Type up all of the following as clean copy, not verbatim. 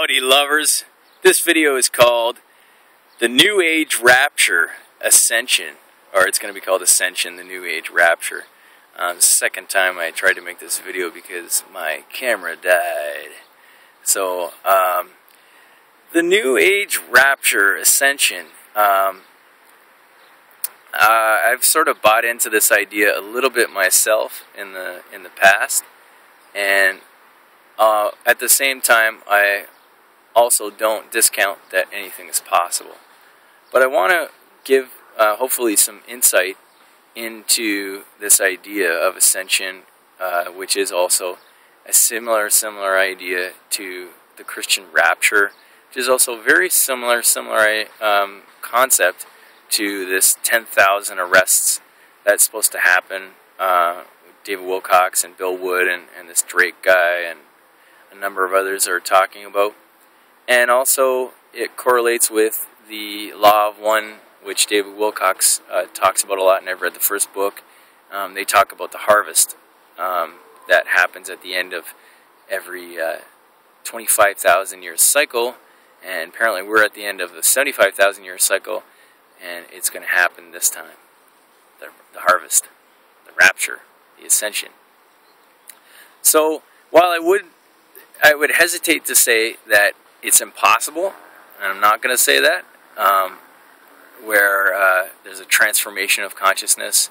Howdy lovers, this video is called The New Age Rapture Ascension, or it's going to be called Ascension, The New Age Rapture. The second time I tried to make this video because my camera died. So, The New Age Rapture Ascension, I've sort of bought into this idea a little bit myself in the past, and at the same time, I also don't discount that anything is possible. But I want to give, hopefully, some insight into this idea of ascension, which is also a similar idea to the Christian rapture, which is also very similar concept to this 10,000 arrests that's supposed to happen. David Wilcox and Bill Wood and this Drake guy and a number of others are talking about. And also it correlates with the Law of One, which David Wilcox talks about a lot, and I've read the first book. They talk about the harvest that happens at the end of every 25,000 year cycle, and apparently we're at the end of the 75,000 year cycle, and it's going to happen this time. The harvest, the rapture, the ascension. So while I would hesitate to say that it's impossible, and I'm not going to say that, where there's a transformation of consciousness,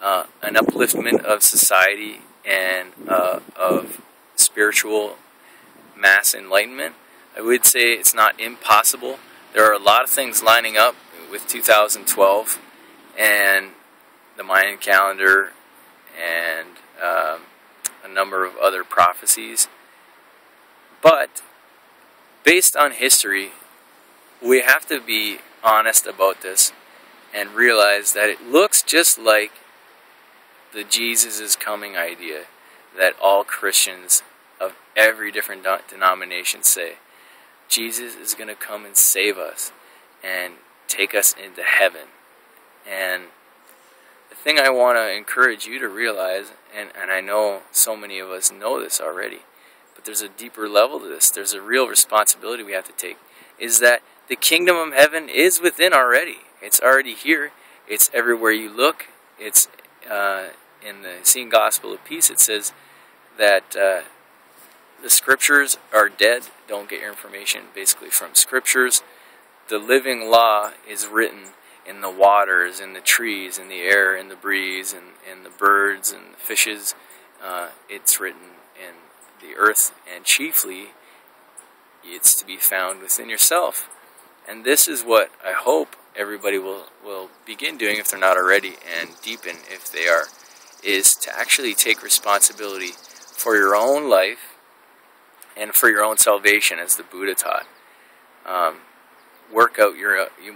an upliftment of society, and of spiritual mass enlightenment, I would say it's not impossible. There are a lot of things lining up with 2012 and the Mayan calendar and a number of other prophecies. But based on history, we have to be honest about this and realize that it looks just like the Jesus is coming idea that all Christians of every different denomination say. Jesus is going to come and save us and take us into heaven. And the thing I want to encourage you to realize, and I know so many of us know this already, but there's a deeper level to this, there's a real responsibility we have to take, is that the kingdom of heaven is within already. It's already here. It's everywhere you look. It's in the Seeing Gospel of Peace, it says that the scriptures are dead. Don't get your information basically from scriptures. The living law is written in the waters, in the trees, in the air, in the breeze, in the birds and the fishes. It's written in the earth, and chiefly it's to be found within yourself. And this is what I hope everybody will begin doing, if they're not already, and deepen if they are, is to actually take responsibility for your own life and for your own salvation, as the Buddha taught.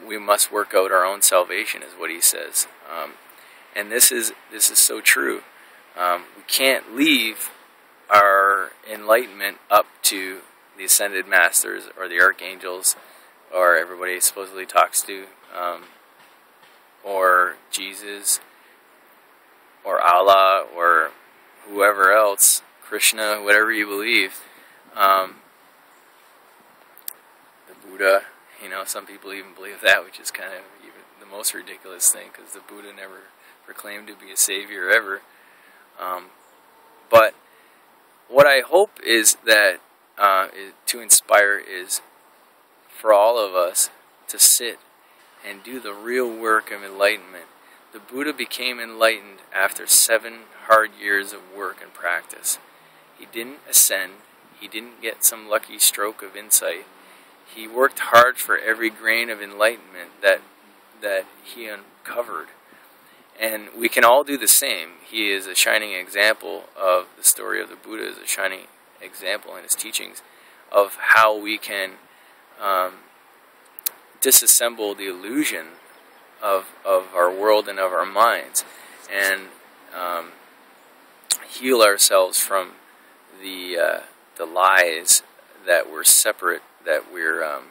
We must work out our own salvation, is what he says. And this is so true. We can't leave our enlightenment up to the ascended masters or the archangels or everybody supposedly talks to, or Jesus or Allah or whoever else, Krishna, whatever you believe, the Buddha. You know, some people even believe that, which is kind of even the most ridiculous thing, because the Buddha never proclaimed to be a savior ever. But what I hope is that to inspire is for all of us to sit and do the real work of enlightenment. The Buddha became enlightened after 7 hard years of work and practice. He didn't ascend. He didn't get some lucky stroke of insight. He worked hard for every grain of enlightenment that he uncovered. And we can all do the same. He is a shining example of the story of the Buddha, is a shining example in his teachings of how we can disassemble the illusion of our world and of our minds, and heal ourselves from the lies that we're separate, that we're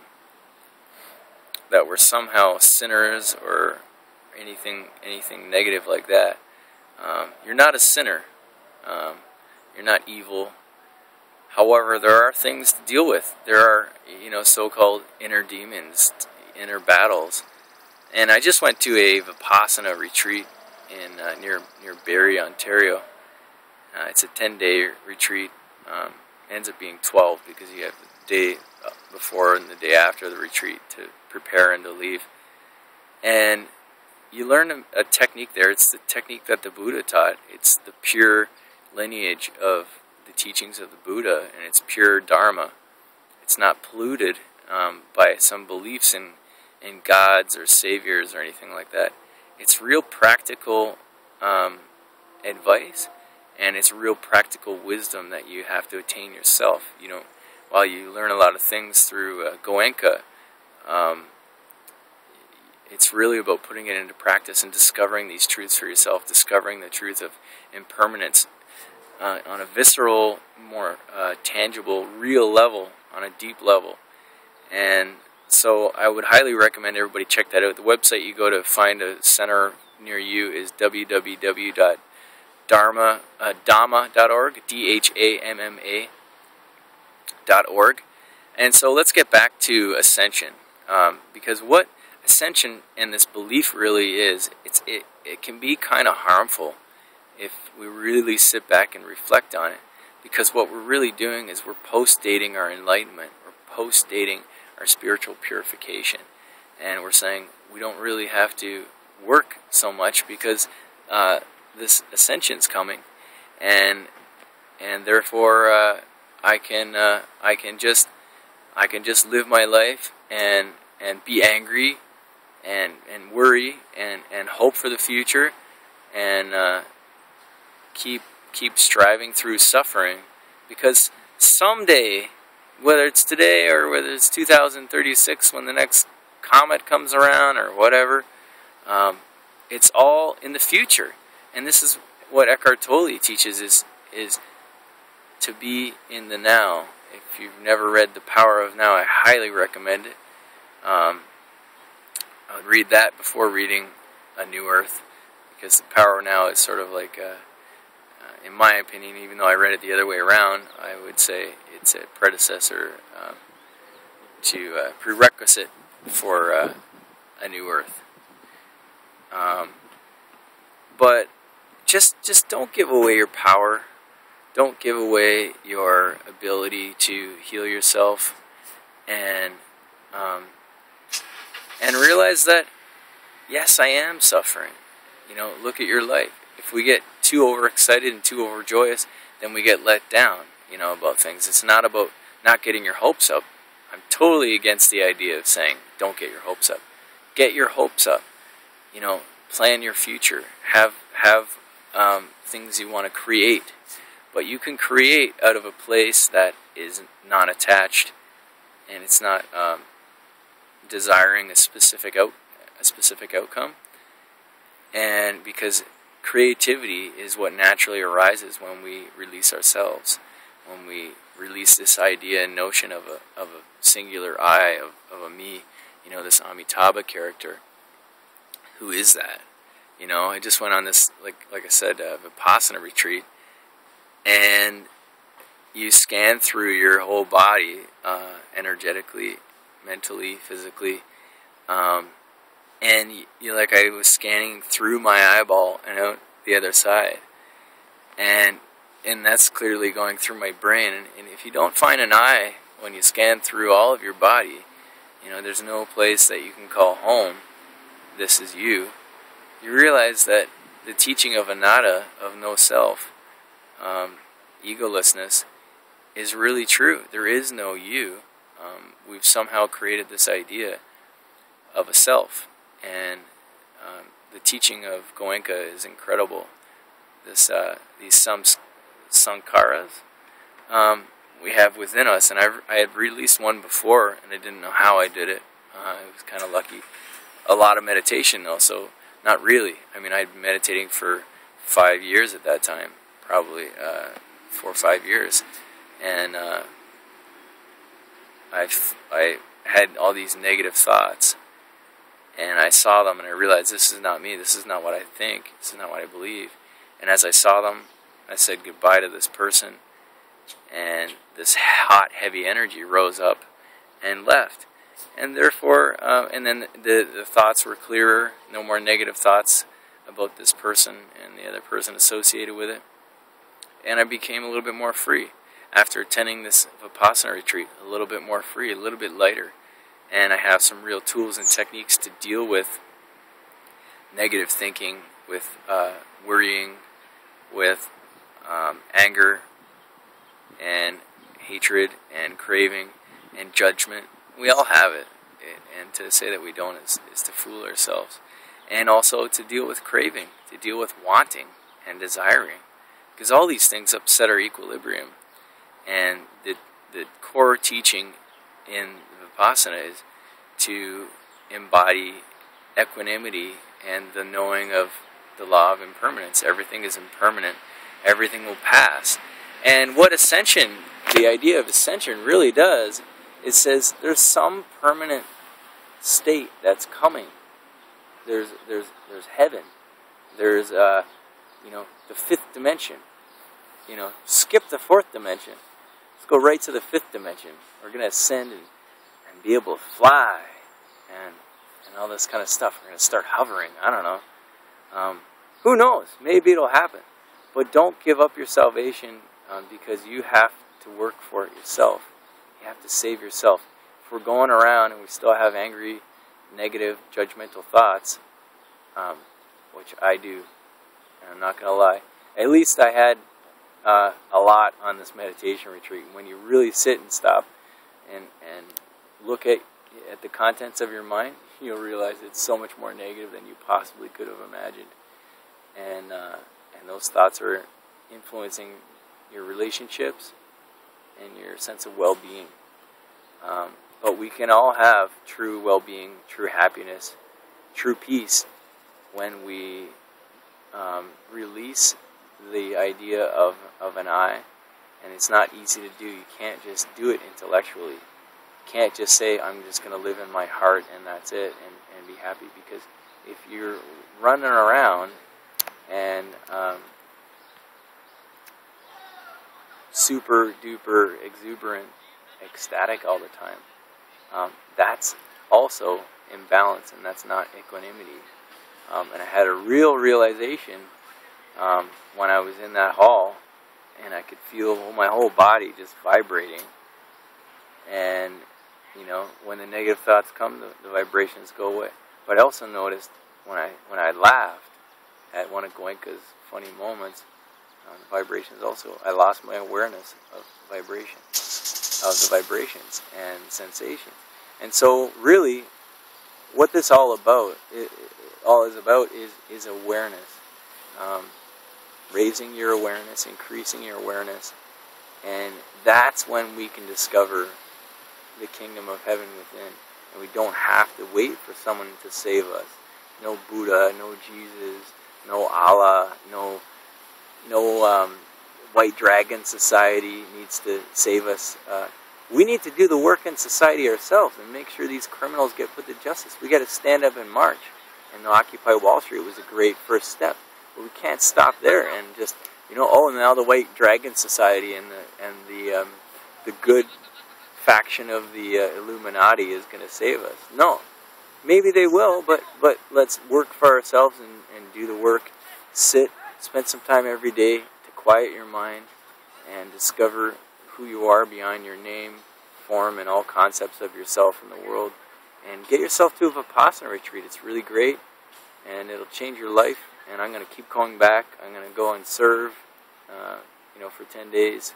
somehow sinners or anything negative like that. You're not a sinner. You're not evil. However, there are things to deal with. There are, so-called inner demons, inner battles. And I just went to a Vipassana retreat in near Barrie, Ontario. It's a 10-day retreat. Ends up being 12 because you have the day before and the day after the retreat to prepare and to leave. And you learn a technique there. It's the technique that the Buddha taught. It's the pure lineage of the teachings of the Buddha, and it's pure Dharma. It's not polluted by some beliefs in gods or saviors or anything like that. It's real practical advice, and it's real practical wisdom that you have to attain yourself. While you learn a lot of things through Goenka, it's really about putting it into practice and discovering these truths for yourself, discovering the truth of impermanence on a visceral, more tangible, real level, on a deep level. And so I would highly recommend everybody check that out. The website you go to find a center near you is www.dhamma.org, DHAMMA.org. And so let's get back to Ascension, because what Ascension and this belief really is, it can be kind of harmful if we really sit back and reflect on it, because what we're really doing is we're post-dating our enlightenment, we're post-dating our spiritual purification, and we're saying we don't really have to work so much because this ascension's coming, and therefore I can just live my life and be angry and worry and hope for the future and keep striving through suffering, because someday, whether it's today or whether it's 2036 when the next comet comes around or whatever, it's all in the future. And this is what Eckhart Tolle teaches, is to be in the now. If you've never read The Power of Now, I highly recommend it. I would read that before reading A New Earth, because The Power of Now is sort of like in my opinion, even though I read it the other way around, I would say it's a predecessor to prerequisite for A New Earth. But just don't give away your power. Don't give away your ability to heal yourself, and realize that yes, I am suffering. Look at your life. If we get too overexcited and too overjoyous, then we get let down, about things. It's not about not getting your hopes up. I'm totally against the idea of saying, don't get your hopes up. Get your hopes up. Plan your future. Have things you want to create. But you can create out of a place that is not attached, and it's not desiring a specific outcome. And because creativity is what naturally arises when we release ourselves, when we release this idea and notion of a singular I, of a me, this Amitabha character. Who is that? I just went on this, like I said, Vipassana retreat, and you scan through your whole body, energetically, mentally, physically, and I was scanning through my eyeball and out the other side, and that's clearly going through my brain. And if you don't find an eye when you scan through all of your body, there's no place that you can call home. This is you. You realize that the teaching of anatta, of no self, egolessness, is really true. There is no you. We've somehow created this idea of a self, and the teaching of Goenka is incredible. These sankharas we have within us, and I had released one before, and I didn't know how I did it. I was kind of lucky. A lot of meditation, though, so not really. I'd been meditating for 5 years at that time, probably 4 or 5 years, and I had all these negative thoughts, and I saw them, and I realized this is not me, this is not what I think, this is not what I believe. And as I saw them, I said goodbye to this person, and this hot, heavy energy rose up and left. And therefore, and then the thoughts were clearer, no more negative thoughts about this person and the other person associated with it. And I became a little bit more free after attending this Vipassana retreat, a little bit more free, a little bit lighter. And I have some real tools and techniques to deal with negative thinking, with worrying, with anger and hatred and craving and judgment. We all have it, and to say that we don't is to fool ourselves. And also to deal with craving, to deal with wanting and desiring, because all these things upset our equilibrium. And the core teaching in Vipassana is to embody equanimity and the knowing of the law of impermanence. Everything is impermanent. Everything will pass. And what Ascension, the idea of Ascension really does, it says there's some permanent state that's coming. There's heaven. There's the fifth dimension. Skip the fourth dimension. Let's go right to the fifth dimension. We're going to ascend and be able to fly and all this kind of stuff. We're going to start hovering. I don't know. Who knows? Maybe it'll happen. But don't give up your salvation because you have to work for it yourself. You have to save yourself. If we're going around and we still have angry, negative, judgmental thoughts, which I do, and I'm not going to lie, at least I had a lot on this meditation retreat. When you really sit and stop and look at the contents of your mind, you'll realize it's so much more negative than you possibly could have imagined. And those thoughts are influencing your relationships and your sense of well-being. But we can all have true well-being, true happiness, true peace when we release the idea of an I. And it's not easy to do. You can't just do it intellectually. You can't just say, I'm just going to live in my heart and that's it, and be happy. Because if you're running around and super duper exuberant, ecstatic all the time, that's also imbalance, and that's not equanimity. And I had a real realization when I was in that hall, and I could feel my whole body just vibrating. And when the negative thoughts come, the vibrations go away. But I also noticed when I laughed at one of Goenka's funny moments, the vibrations also, I lost my awareness of vibration, of the vibrations and sensations. And so really, what this all is about is awareness. Raising your awareness, increasing your awareness, and that's when we can discover the kingdom of heaven within. And we don't have to wait for someone to save us. No Buddha, no Jesus, no Allah, no white dragon society needs to save us. We need to do the work in society ourselves and make sure these criminals get put to justice. We got to stand up and march. And the Occupy Wall Street was a great first step. But we can't stop there and just, now the white dragon society and the good faction of the Illuminati is going to save us. No. Maybe they will, but let's work for ourselves and do the work. Sit, spend some time every day to quiet your mind and discover who you are beyond your name, form, and all concepts of yourself in the world. And get yourself to a Vipassana retreat. It's really great, and it'll change your life. And I'm going to keep going back. I'm going to go and serve, for 10 days,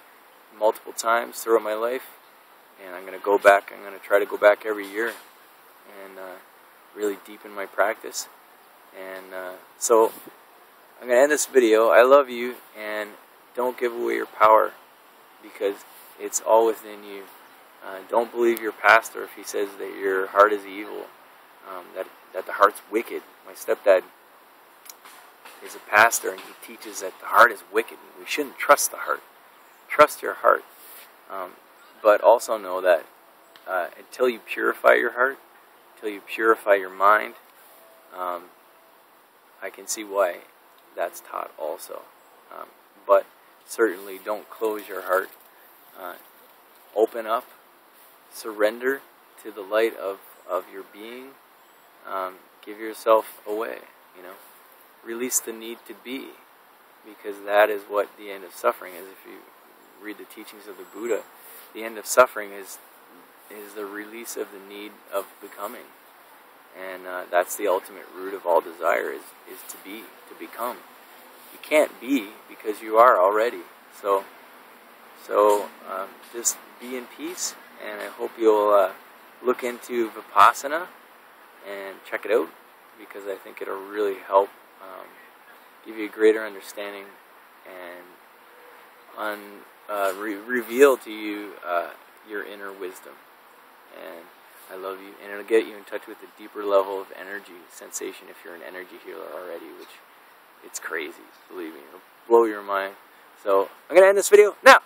multiple times throughout my life. And I'm going to go back. I'm going to try to go back every year and really deepen my practice. And so I'm going to end this video. I love you, and don't give away your power because it's all within you. Don't believe your pastor if he says that your heart is evil, that the heart's wicked. My stepdad is a pastor, and he teaches that the heart is wicked. We shouldn't trust the heart. Trust your heart. But also know that until you purify your heart, until you purify your mind, I can see why that's taught also. But certainly don't close your heart. Open up, surrender to the light of your being. Give yourself away, you know. Release the need to be, because that is what the end of suffering is. If you read the teachings of the Buddha, the end of suffering is the release of the need of becoming. And that's the ultimate root of all desire, is to be, to become. You can't be because you are already. So just be in peace, and I hope you'll look into Vipassana and check it out, because I think it'll really help give you a greater understanding and reveal to you your inner wisdom. And I love you, and it'll get you in touch with a deeper level of energy sensation if you're an energy healer already, which it's crazy, believe me, it'll blow your mind. So I'm going to end this video now.